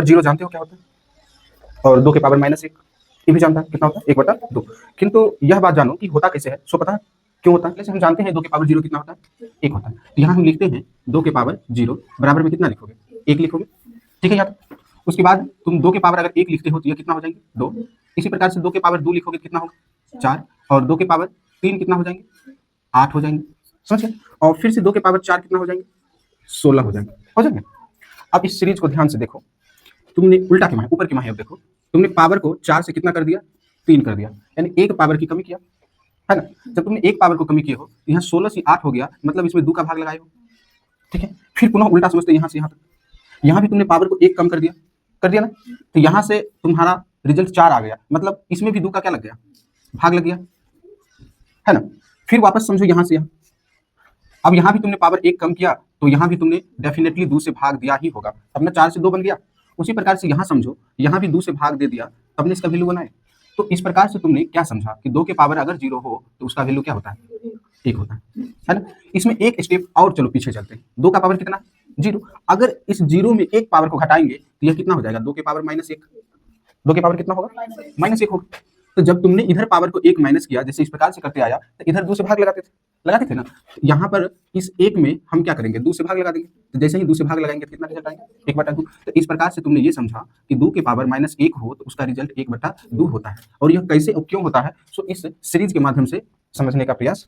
Zero जानते हो क्या होता है, और 2 के पावर -1 ये भी जानता है कितना होता है 1/2। किंतु यह बात जानो कि होता कैसे है, सो पता है क्यों होता है। जैसे हम जानते हैं 2 के पावर 0 कितना होता है 1 होता है, तो यहाँ हम लिखते हैं 2 के पावर 0 बराबर में कितना लिखोगे 1 लिखोगे, ठीक है यार। उसके बाद तुम 2 के पावर अगर 1 लिखते हो तो यह कितना हो जाएंगे 2। इसी प्रकार से 2 के पावर 2 लिखोगे कितना होगा 4, और 2 के पावर 3 कितना हो जाएंगे 8 हो जाएंगे, समझ गए। और फिर से 2 के पावर 4 कितना हो जाएंगे 16 हो जाएंगे। अब इस सीरीज को ध्यान से देखो, तुमने उल्टा की माहे ऊपर की माहे अब देखो, तुमने पावर को 4 से कितना कर दिया 3 कर दिया, यानी एक पावर की कमी किया, है ना। जब तुमने एक पावर को कमी किए हो, यहाँ 16 से 8 हो गया, मतलब इसमें 2 का भाग लगाए हो, ठीक है। फिर पुनः उल्टा समझते यहाँ से यहाँ तक, यहाँ भी तुमने पावर को 1 कम कर दिया ना, तो यहाँ से तुम्हारा रिजल्ट 4 आ गया, मतलब इसमें भी 2 का क्या लग गया भाग लग गया, है ना। फिर वापस समझो यहाँ से यहाँ, अब यहाँ भी तुमने पावर 1 कम किया, तो यहाँ भी तुमने डेफिनेटली 2 से भाग दिया ही होगा, तब ना 4 से 2 बन गया। उसी प्रकार से यहाँ समझो, यहाँ भी 2 से भाग दे दिया, तब ने इसका वैल्यू बनाए। तो इस प्रकार से तुमने क्या समझा कि 2 के पावर अगर 0 हो तो उसका वैल्यू क्या होता है 1 होता है ना। इसमें एक स्टेप और चलो पीछे चलते हैं, 2 का पावर कितना 0, अगर इस 0 में एक पावर को घटाएंगे तो यह कितना हो जाएगा 2 के पावर -1, 2 के पावर कितना होगा -1 होगा। तो जब तुमने इधर पावर को 1 माइनस किया, जैसे इस प्रकार से करते आया, तो इधर 2 से भाग लगाते थे ना, तो यहाँ पर इस 1 में हम क्या करेंगे 2 से भाग लगा देंगे, तो जैसे ही 2 से भाग लगाएंगे तो कितना रिजल्ट आएगा 1/2। तो इस प्रकार से तुमने ये समझा कि 2 के पावर -1 हो तो उसका रिजल्ट 1/2 होता है। और यह कैसे और क्यों होता है, सो इस सीरीज के माध्यम से समझने का प्रयास